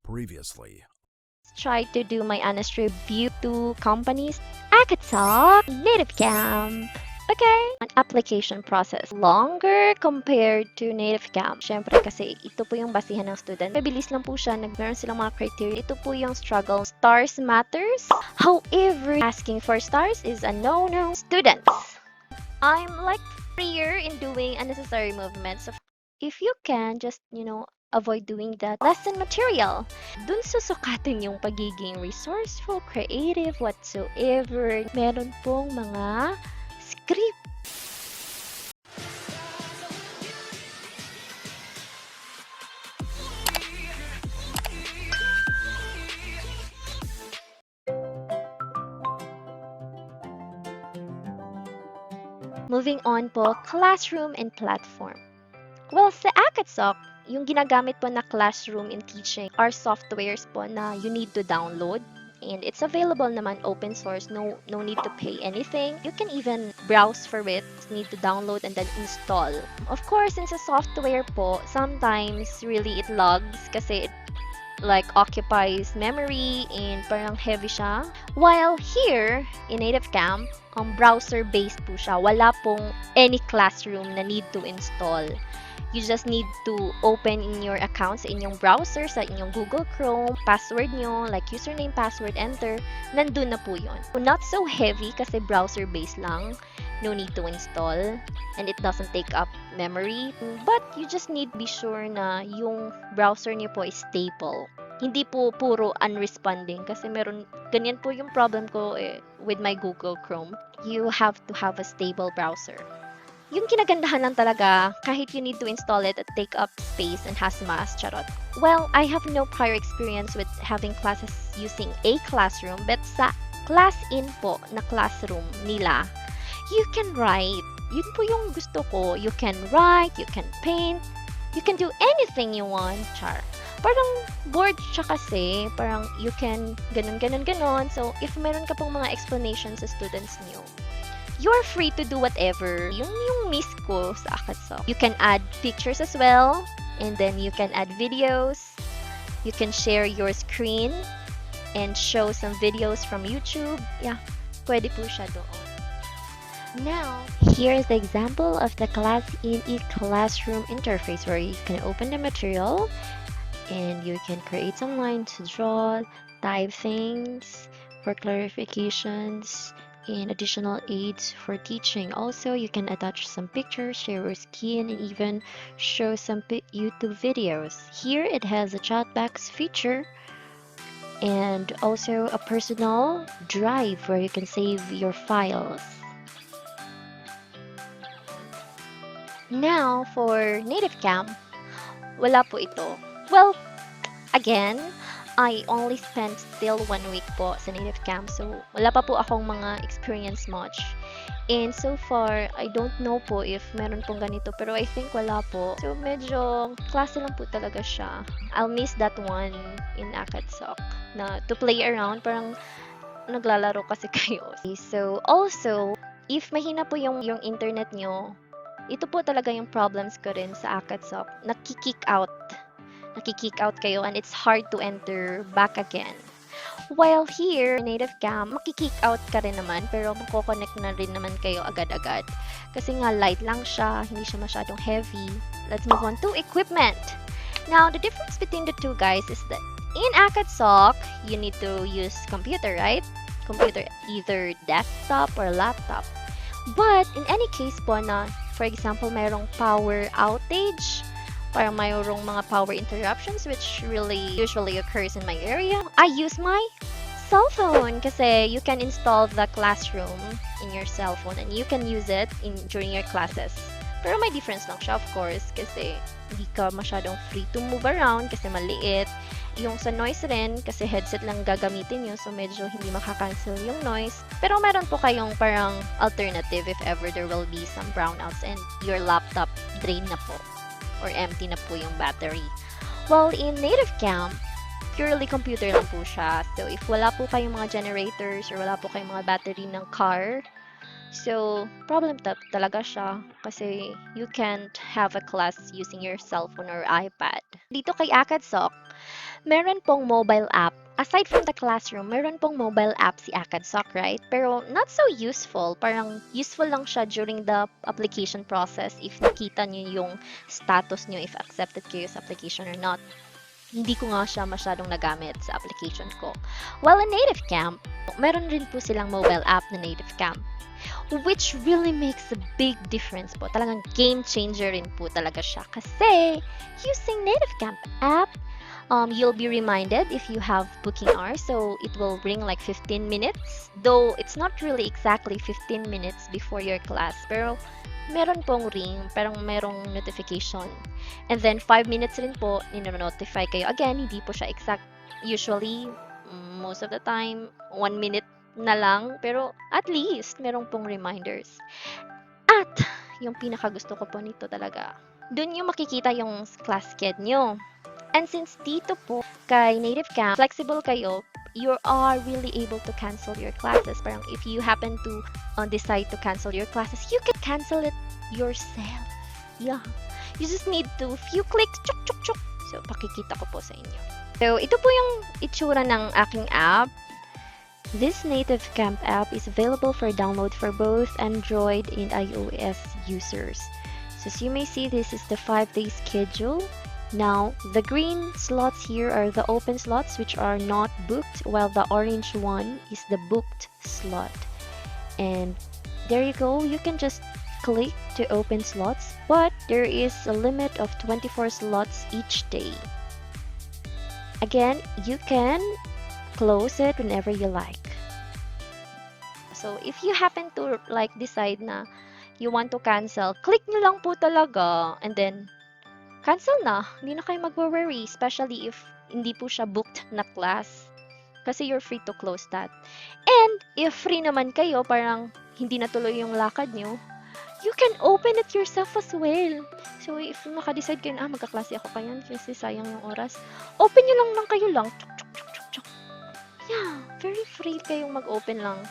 Previously. Try to do my honest review to companies, Acadsoc, Native Camp. Okay, an application process. Longer compared to Native Camp. Siyempre kasi ito po yung basihan ng student. Mabilis lang po siya. Meron silang mga criteria. Ito po yung struggle. Stars matters. However, asking for stars is a no-no. Students, I'm like freer in doing unnecessary movements. If you can, just, avoid doing that lesson material. Dun susukatin yung pagiging resourceful, creative, whatsoever. Meron pong mga script. Moving on po, classroom and platform. Well, sa Acadsoc, yung ginagamit po na classroom in teaching are softwares po na you need to download. And it's available naman open source, no need to pay anything. You can even browse for it, need to download and then install. Of course, since a software po, sometimes really it lags kasi it like occupies memory and parang heavy siya. While here, in Native Camp, browser-based po siya. Wala pong any classroom na need to install. You just need to open in your account sa inyong browser, sa inyong Google Chrome, password nyo, like username, password, enter, nandun na po yun. Not so heavy kasi browser-based lang. No need to install. And it doesn't take up memory. But you just need to be sure na yung browser niyo po is stable. Hindi po puro unresponding kasi ganyan po yung problem ko with my Google Chrome. You have to have a stable browser. Yung kinagandahan lang talaga, kahit you need to install it, take up space and has mass, charot. Well, I have no prior experience with having classes using a classroom, but sa class-in po na classroom nila, you can write. Yun po yung gusto ko. You can write, you can paint, you can do anything you want, char. Parang board siya kasi, parang you can ganon. So, if meron ka pong mga explanations sa students niyo, you're free to do whatever. Yung miss ko sa Acadsoc. You can add pictures as well, and then you can add videos. You can share your screen and show some videos from YouTube. Yeah, pwede po siya doon. Now, here's the example of the class in e-classroom interface where you can open the material and you can create some lines to draw, type things for clarifications, and additional aids for teaching. Also, you can attach some pictures, share your screen, and even show some YouTube videos. Here, it has a chat box feature and also a personal drive where you can save your files. Now, for Native Camp, wala po ito. Well, again, I only spent still 1 week po sa Native Camp. So, wala pa po akong mga experience much. And so far, I don't know po if meron pong ganito. Pero I think wala po. So, medyo klase lang po talaga siya. I'll miss that one in Acadsoc. Na to play around, parang naglalaro kasi kayo. So, also, if mahina po yung internet nyo, ito po talaga yung problems ko rin sa Acadsoc. Nakikick out kayo and it's hard to enter back again. While here, Native Camp, makikick out ka rin naman pero mako-connect na rin naman kayo agad-agad. Kasi nga light lang siya, hindi siya masyadong heavy. Let's move on to equipment. Now, the difference between the two guys is that in Acadsoc, you need to use computer, right? Computer, either desktop or laptop. But in any case po na, for example, mayroong power outage, parang mayroong mga power interruptions which really usually occurs in my area, I use my cell phone kasi you can install the classroom in your cell phone and you can use it during your classes. Pero may difference lang siya, of course, kasi hindi ka masyadong free to move around kasi maliit. Yung sa noise rin, kasi headset lang gagamitin nyo, so medyo hindi makakancel yung noise. Pero meron po kayong parang alternative if ever there will be some brownouts and your laptop drain na po or empty na po yung battery. Well, in Native Camp, purely computer lang po siya. So, if wala po kayong mga generators or wala po kayong mga battery ng car, so, problem talaga siya kasi you can't have a class using your cell phone or iPad. Dito kay Acadsoc, Meron pong mobile app. Aside from the classroom, meron pong mobile app si Acadsoc, right? Pero not so useful. Parang useful lang siya during the application process if nakita niyo yung status niyo, if accepted kayo sa application or not. Hindi ko nga siya masyadong nagamit sa application ko. While in Native Camp, meron rin po silang mobile app na Native Camp, which really makes a big difference po. Talagang game changer rin po talaga siya. Kasi, using Native Camp app, you'll be reminded if you have booking hours, so it will ring like 15 minutes, though it's not really exactly 15 minutes before your class, pero meron pong ring, parang merong notification. And then 5 minutes rin po, nino-notify kayo. Again, hindi po siya exact. Usually, most of the time, 1 minute na lang, pero at least merong pong reminders. At yung pinakagusto ko po nito talaga, dun yung makikita yung class schedule nyo. And since dito po kay Native Camp, flexible kayo, you are really able to cancel your classes. Parang if you happen to decide to cancel your classes, you can cancel it yourself. Yeah. You just need to few clicks, chuk chuk chuk. So, pakikita ko po sa inyo. So, ito po yung itsura ng aking app. This Native Camp app is available for download for both Android and iOS users. So, as you may see, this is the 5-day schedule. Now, the green slots here are the open slots which are not booked, while the orange one is the booked slot. And there you go, you can just click to open slots, but there is a limit of 24 slots each day. Again, you can close it whenever you like. So, if you happen to like decide na you want to cancel, click nyo lang po talaga, and then cancel na. Hindi na kayo mag-worry, especially if hindi po siya booked na class. Kasi you're free to close that. And if free naman kayo, parang hindi natuloy yung lakad nyo, you can open it yourself as well. So if makadecide kayo na, magkaklase ako kayan kasi sayang yung oras, open nyo lang kayo lang. Chuk, chuk, chuk, chuk, chuk. Yeah, very free kayong mag-open lang.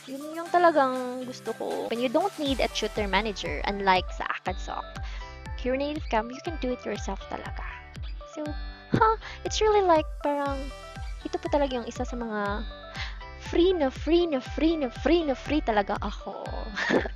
Yun yung talagang gusto ko. When you don't need a tutor manager, unlike sa Acadsoc. Here in Native Camp, you can do it yourself talaga. So, it's really like parang ito po talaga yung isa sa mga free talaga ako.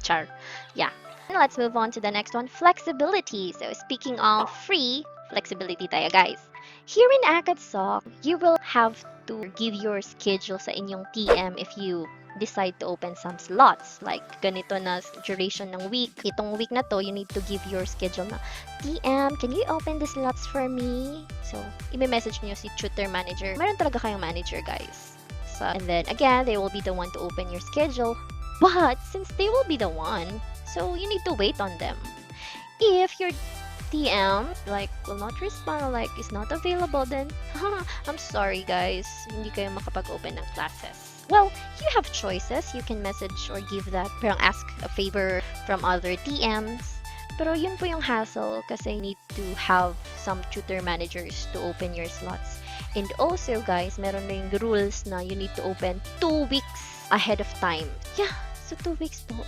Char. Yeah. And let's move on to the next one, flexibility. So, speaking of free, flexibility tayo guys. Here in Acadsoc, you will have to give your schedule sa inyong TM if you decide to open some slots. Like, ganito na duration ng week. Itong week na to, you need to give your schedule na, TM, can you open the slots for me? So, i-message nyo si tutor manager. Meron talaga kayong manager, guys. So, and then, again, they will be the one to open your schedule. But, since they will be the one, so you need to wait on them. If your TM, like, will not respond, or like, is not available, then, I'm sorry, guys. Hindi kayo makapag-open ng classes. Well, you have choices. You can message or give that, parang ask a favor from other TMs. Pero yun po yung hassle kasi you need to have some tutor managers to open your slots. And also, guys, meron na yung rules na you need to open 2 weeks ahead of time. Yeah, so 2 weeks po.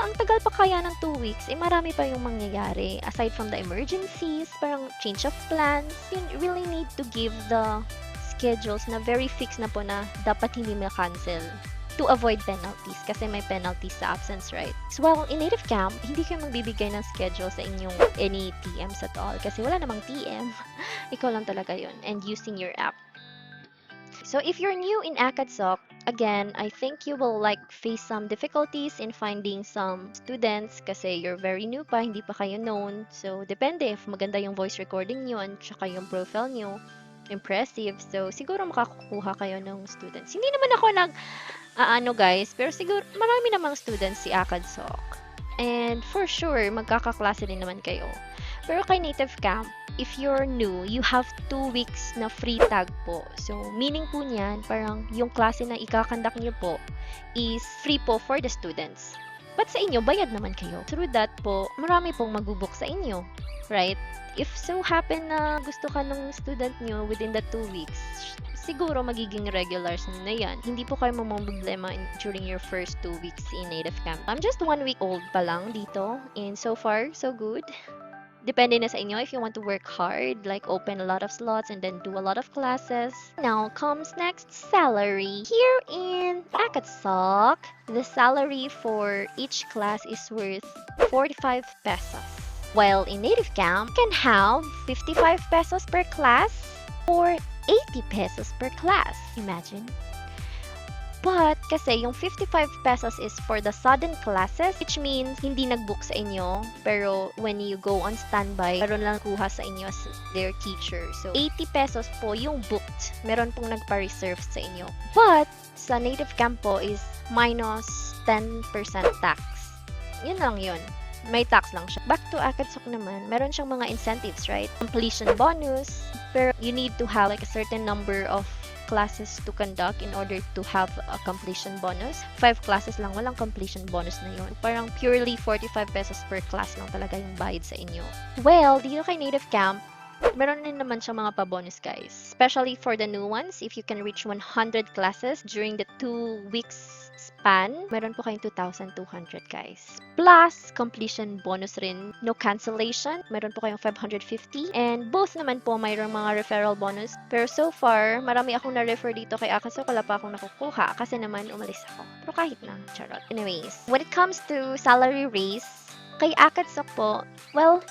Ang tagal pa kaya ng 2 weeks. Marami pa yung mangyayari. Aside from the emergencies, parang change of plans, you really need to give the schedules na very fixed na po na dapat hindi ma-cancel to avoid penalties kasi may penalties sa absence, right? So, well, in Native Camp, hindi kayo magbibigay ng schedule sa inyong any TMs at all kasi wala namang TM. Ikaw lang talaga yun and using your app. So, if you're new in Acadsoc, again, I think you will like face some difficulties in finding some students kasi you're very new pa, hindi pa kayo known. So, depende if maganda yung voice recording nyo and tsaka yung profile nyo. Impressive. So, siguro makakukuha kayo ng students. Hindi naman ako guys, pero siguro marami namang students si Acadsoc. And for sure, magkakaklase din naman kayo. Pero kay Native Camp, if you're new, you have 2 weeks na free tag po. So, meaning po niyan, parang yung klase na ikakandak niyo po is free po for the students. But sa inyo, bayad naman kayo. Through that po, marami pong magbubook sa inyo. Right? If so happen na gusto ka ng student nyo within the 2 weeks, siguro magiging regulars na yan. Hindi po kayo problema during your first 2 weeks in Native Camp. I'm just 1 week old pa lang dito, and so far, so good. Depende na sa inyo if you want to work hard, like open a lot of slots and then do a lot of classes. Now comes next, salary. Here in Acadsoc, the salary for each class is worth 45 pesos. While in Native Camp, you can have 55 pesos per class or 80 pesos per class. Imagine. But, kasi yung 55 pesos is for the sudden classes, which means hindi nag-book sa inyo. Pero, when you go on standby, meron lang kuha sa inyo as their teacher. So, 80 pesos po yung booked. Meron pong nagpa-reserve sa inyo. But, sa Native Camp po is minus 10% tax. Yun lang yun. May tax lang siya. Back to Acadsoc naman, meron siyang mga incentives, right? Completion bonus. Pero, you need to have like a certain number of classes to conduct in order to have a completion bonus. 5 classes lang, walang completion bonus na yun. Parang purely 45 pesos per class lang talaga yung bayad sa inyo. Well, dito kay Native Camp, meron din naman siyang mga pa-bonus, guys. Especially for the new ones, if you can reach 100 classes during the 2 weeks span, meron po kayong 2,200, guys. Plus, completion bonus rin. No cancellation. Meron po kayong 550. And both naman po mayroong mga referral bonus. Pero so far, marami akong na-refer dito kay Acadsoc. Wala pa akong nakukuha kasi naman umalis ako. Pero kahit na, charot. Anyways, when it comes to salary raise, kay Acadsoc po, well,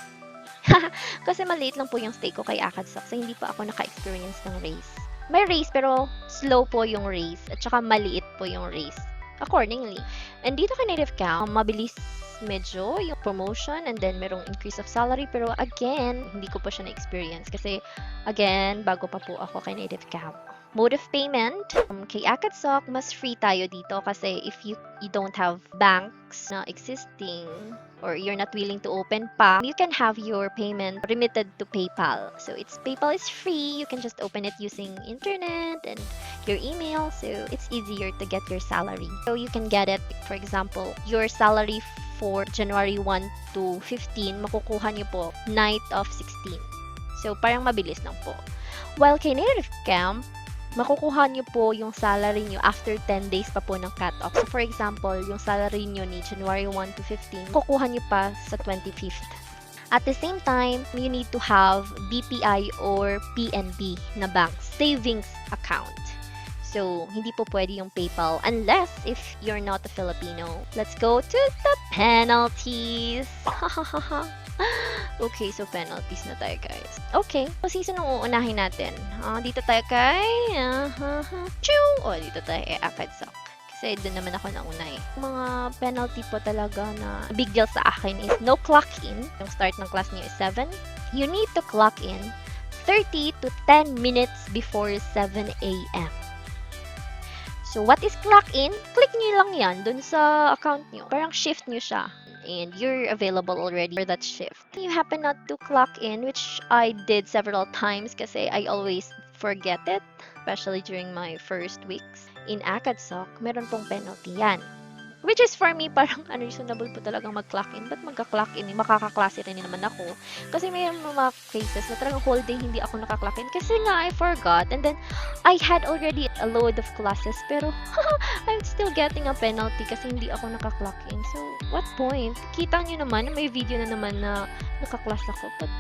kasi maliit lang po yung stay ko kay Acadsoc. So, hindi pa ako naka-experience ng raise. May raise pero slow po yung raise. At saka maliit po yung raise. Accordingly. And dito kay Native Camp, mabilis medyo yung promotion and then merong increase of salary. Pero again, hindi ko pa siya na-experience. Kasi again, bago pa po ako kay Native Camp. Mode of payment, kay Acadsoc, mas free tayo dito kasi if you don't have banks na existing or you're not willing to open pa, you can have your payment remitted to PayPal. So PayPal is free. You can just open it using internet and your email. So it's easier to get your salary. So you can get it, for example, your salary for January 1 to 15, makukuha niyo po night of 16. So parang mabilis lang po. While kay Native Camp, makukuha nyo po yung salary nyo after 10 days pa po ng cut-off. So, for example, yung salary nyo ni January 1 to 15, kukuha nyo pa sa 25th. At the same time, you need to have BPI or PNB na bank savings account. So, hindi po pwede yung PayPal unless if you're not a Filipino. Let's go to the penalties. Okay, so penalties na tayo, guys. Okay, so season ang uunahin natin. Dito tayo kay... dito tayo kay Acadsoc. Kasi doon naman ako nauna eh. Mga penalty po talaga na big deal sa akin is no clock in. Yung start ng class niyo is 7. You need to clock in 30 to 10 minutes before 7 a.m. So, what is clock in? Click nyo lang yan dun sa account nyo. Parang shift nyo siya. And you're available already for that shift. You happen not to clock in, which I did several times kasi I always forget it, especially during my first weeks in Acadsoc, meron pong penalty yan. Which is for me, parang unreasonable po talagang mag-clock in. Ba't magka-clock in? Makakaklase rin naman ako. Kasi may mga cases na talagang whole day hindi ako naka-clock in. Kasi nga, I forgot. And then, I had already a load of classes. Pero, I'm still getting a penalty kasi hindi ako naka-clock in. So, what point? Kita nyo naman, may video na naman na naka-class ako. But,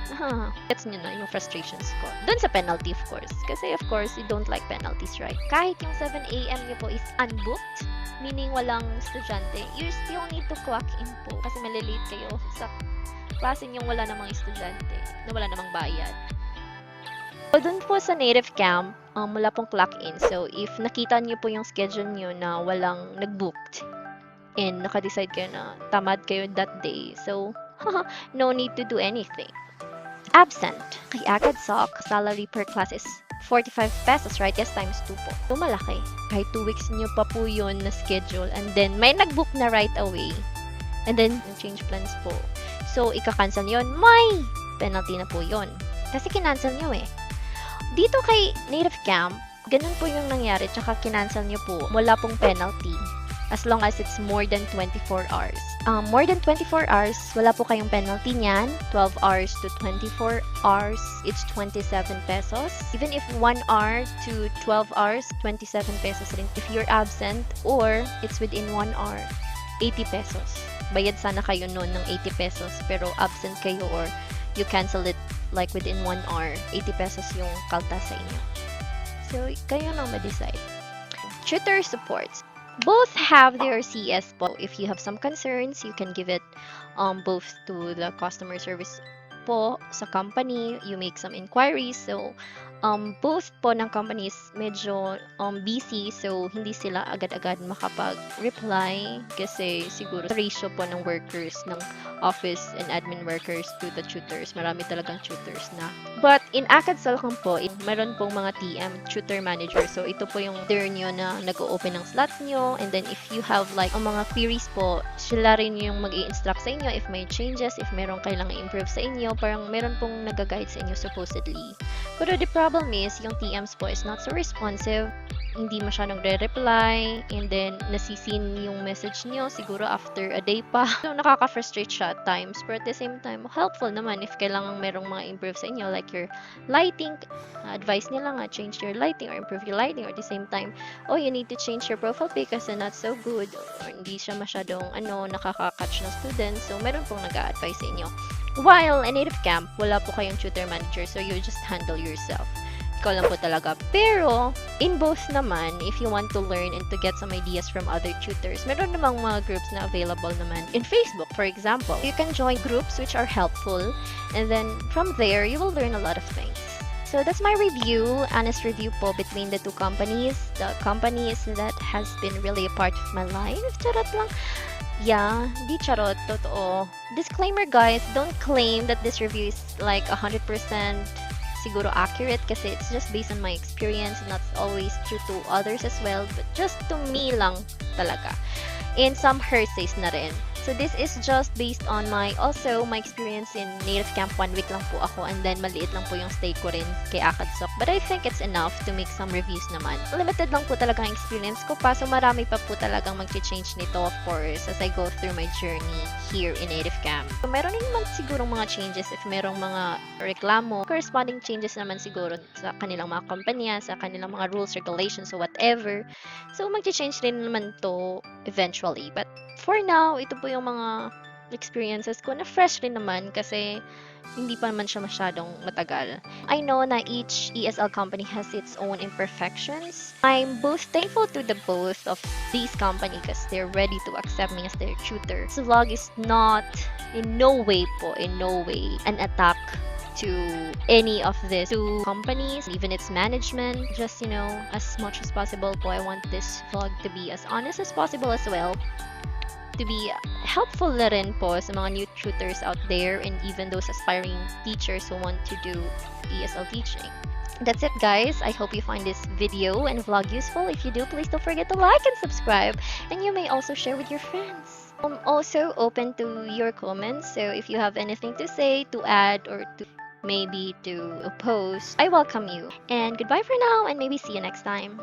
gets nyo na yung frustrations ko. Doon sa penalty, of course. Kasi, of course, you don't like penalties, right? Kahit yung 7 a.m. nyo po is unbooked, meaning walang estudyante, you still need to clock in po kasi malilate kayo sa klase niyong wala namang estudyante, na wala namang bayad. So, dun po sa Native Camp, wala pong clock in. So, if nakita niyo po yung schedule niyo na walang nag-booked and naka-decide kayo na tamad kayo that day, so, no need to do anything. Absent. Kay Acadsoc, salary per class is 45 pesos, right? Yes, times 2 po. So, malaki. Kahit 2 weeks nyo pa po yun na schedule. And then, may nag-book na right away. And then, change plans po. So, ika-cancel nyo yun. May penalty na po yun. Kasi kinancel nyo eh. Dito kay Native Camp, ganun po yung nangyari. Tsaka kinancel nyo po. Wala pong penalty. As long as it's more than 24 hours. More than 24 hours, wala po kayong penalty niyan. 12 hours to 24 hours, it's 27 pesos. Even if 1 hour to 12 hours, 27 pesos rin. If you're absent or it's within 1 hour, 80 pesos. Bayad sana kayo noon ng 80 pesos pero absent kayo or you cancel it like within 1 hour, 80 pesos yung kalta sa inyo. So, kayo nang ma-decide. Tutor Support. Both have their CS po. If you have some concerns, you can give it both to the customer service po sa company. You make some inquiries. So, both po ng companies medyo busy. So, hindi sila agad-agad makapag-reply kasi siguro ratio po ng workers ng office and admin workers to the tutors. Marami talagang tutors na. But in Acadsoc po, meron pong mga TM, tutor manager. So, ito po yung leader nyo na nag-o-open ng slots nyo. And then, if you have like mga queries po, sila rin yung mag-i-instruct sa inyo if may changes, if meron kailangan improve sa inyo. Parang meron pong nag-guide sa inyo supposedly. Pero the problem is, yung TMs po is not so responsive. Hindi masyadong re-reply, and then nasisin yung message nyo siguro after a day pa. So, nakaka-frustrate siya at times, but at the same time, helpful naman if kailangan merong mga improve sa inyo, like your lighting, advice nila nga, change your lighting or improve your lighting, or at the same time, oh, you need to change your profile pic kasi not so good, or hindi siya masyadong, nakaka-catch ng students, so meron pong nag-a-advise sa inyo. While in Native Camp, wala po kayong tutor manager, so you just handle yourself. Ikaw lang po talaga. Pero, in both naman, if you want to learn and to get some ideas from other tutors, meron namang mga groups na available naman in Facebook, for example. You can join groups which are helpful, and then from there, you will learn a lot of things. So that's my review, honest review po between the two companies. The companies that has been really a part of my life. Charot lang. Yeah, di charot, totoo. Disclaimer guys, don't claim that this review is like 100% siguro accurate kasi it's just based on my experience, not always true to others as well, but just to me lang talaga. And some hersays na rin. So this is just based on my experience in Native Camp. 1 week lang po ako, and then maliit lang po yung stay ko rin kay Acadsoc. But I think it's enough to make some reviews naman. Limited lang po talaga ang experience ko pa, so marami pa po talagang mag-change nito, of course, as I go through my journey here in Native Camp. So meron din naman siguro mga changes if merong mga reklamo. Corresponding changes naman siguro sa kanilang mga kumpanya, sa kanilang mga rules, regulations, so whatever. So mag-change rin naman to eventually. But for now, ito po yung mga experiences ko na fresh rin naman kasi hindi pa naman siya masyadong matagal. I know na each ESL company has its own imperfections. I'm both thankful to the both of these companies because they're ready to accept me as their tutor. This vlog is not in no way an attack to any of these two companies, even its management. Just, as much as possible po, I want this vlog to be as honest as possible as well, to be helpful na rin po sa mga new tutors out there and even those aspiring teachers who want to do ESL teaching. That's it guys. I hope you find this video and vlog useful. If you do, please don't forget to like and subscribe, and you may also share with your friends. I'm also open to your comments, so if you have anything to say, to add, or to maybe to oppose, I welcome you. And goodbye for now, and maybe see you next time.